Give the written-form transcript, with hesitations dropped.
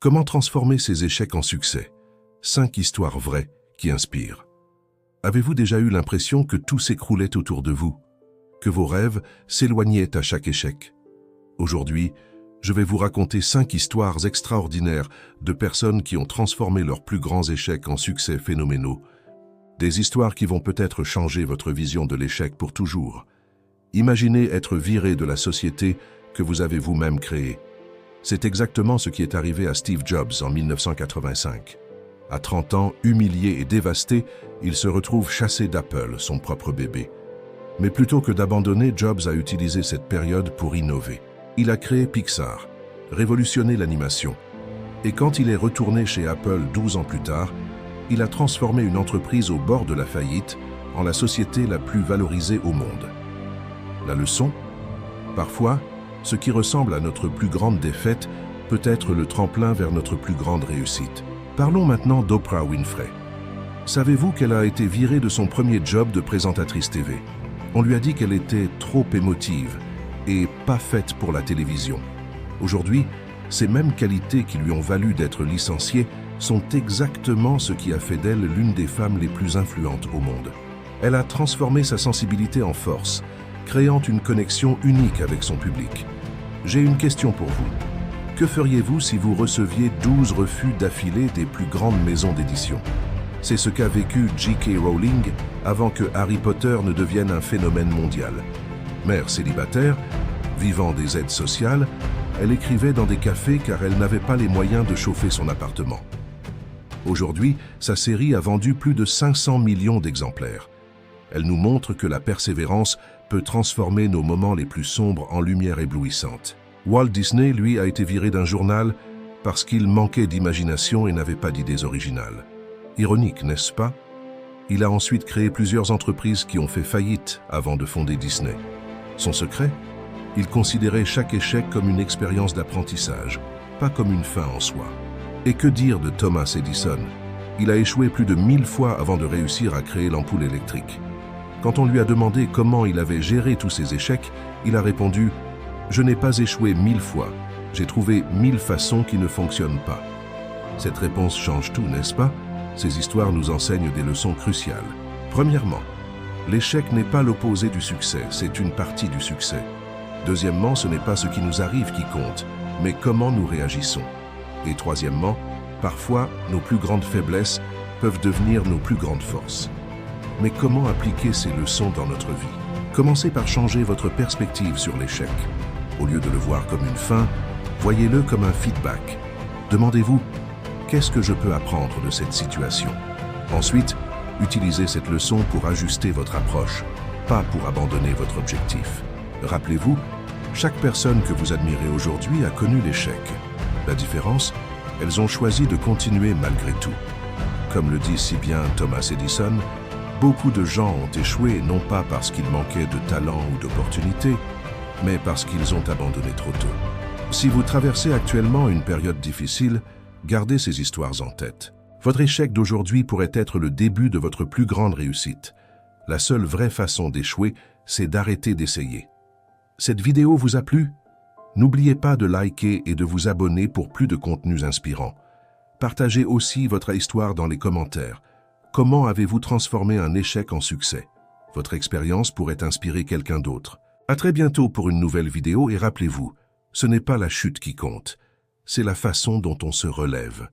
Comment transformer ces échecs en succès? 5 histoires vraies qui inspirent. Avez-vous déjà eu l'impression que tout s'écroulait autour de vous? Que vos rêves s'éloignaient à chaque échec? Aujourd'hui, je vais vous raconter 5 histoires extraordinaires de personnes qui ont transformé leurs plus grands échecs en succès phénoménaux. Des histoires qui vont peut-être changer votre vision de l'échec pour toujours. Imaginez être viré de la société que vous avez vous-même créée. C'est exactement ce qui est arrivé à Steve Jobs en 1985. À 30 ans, humilié et dévasté, il se retrouve chassé d'Apple, son propre bébé. Mais plutôt que d'abandonner, Jobs a utilisé cette période pour innover. Il a créé Pixar, révolutionné l'animation. Et quand il est retourné chez Apple 12 ans plus tard, il a transformé une entreprise au bord de la faillite en la société la plus valorisée au monde. La leçon? Parfois, ce qui ressemble à notre plus grande défaite peut être le tremplin vers notre plus grande réussite. Parlons maintenant d'Oprah Winfrey. Savez-vous qu'elle a été virée de son premier job de présentatrice TV? On lui a dit qu'elle était trop émotive et pas faite pour la télévision. Aujourd'hui, ces mêmes qualités qui lui ont valu d'être licenciée sont exactement ce qui a fait d'elle l'une des femmes les plus influentes au monde. Elle a transformé sa sensibilité en force, créant une connexion unique avec son public. J'ai une question pour vous. Que feriez-vous si vous receviez 12 refus d'affilée des plus grandes maisons d'édition? C'est ce qu'a vécu J.K. Rowling avant que Harry Potter ne devienne un phénomène mondial. Mère célibataire, vivant des aides sociales, elle écrivait dans des cafés car elle n'avait pas les moyens de chauffer son appartement. Aujourd'hui, sa série a vendu plus de 500 millions d'exemplaires. Elle nous montre que la persévérance peut transformer nos moments les plus sombres en lumière éblouissante. Walt Disney, lui, a été viré d'un journal parce qu'il manquait d'imagination et n'avait pas d'idées originales. Ironique, n'est-ce pas? Il a ensuite créé plusieurs entreprises qui ont fait faillite avant de fonder Disney. Son secret? Il considérait chaque échec comme une expérience d'apprentissage, pas comme une fin en soi. Et que dire de Thomas Edison? Il a échoué plus de 1000 fois avant de réussir à créer l'ampoule électrique. Quand on lui a demandé comment il avait géré tous ces échecs, il a répondu « Je n'ai pas échoué 1000 fois, j'ai trouvé 1000 façons qui ne fonctionnent pas ». Cette réponse change tout, n'est-ce pas? Ces histoires nous enseignent des leçons cruciales. Premièrement, l'échec n'est pas l'opposé du succès, c'est une partie du succès. Deuxièmement, ce n'est pas ce qui nous arrive qui compte, mais comment nous réagissons. Et troisièmement, parfois, nos plus grandes faiblesses peuvent devenir nos plus grandes forces. Mais comment appliquer ces leçons dans notre vie? Commencez par changer votre perspective sur l'échec. Au lieu de le voir comme une fin, voyez-le comme un feedback. Demandez-vous, qu'est-ce que je peux apprendre de cette situation? Ensuite, utilisez cette leçon pour ajuster votre approche, pas pour abandonner votre objectif. Rappelez-vous, chaque personne que vous admirez aujourd'hui a connu l'échec. La différence, elles ont choisi de continuer malgré tout. Comme le dit si bien Thomas Edison, beaucoup de gens ont échoué non pas parce qu'ils manquaient de talent ou d'opportunité, mais parce qu'ils ont abandonné trop tôt. Si vous traversez actuellement une période difficile, gardez ces histoires en tête. Votre échec d'aujourd'hui pourrait être le début de votre plus grande réussite. La seule vraie façon d'échouer, c'est d'arrêter d'essayer. Cette vidéo vous a plu? N'oubliez pas de liker et de vous abonner pour plus de contenus inspirants. Partagez aussi votre histoire dans les commentaires. Comment avez-vous transformé un échec en succès? Votre expérience pourrait inspirer quelqu'un d'autre. À très bientôt pour une nouvelle vidéo et rappelez-vous, ce n'est pas la chute qui compte, c'est la façon dont on se relève.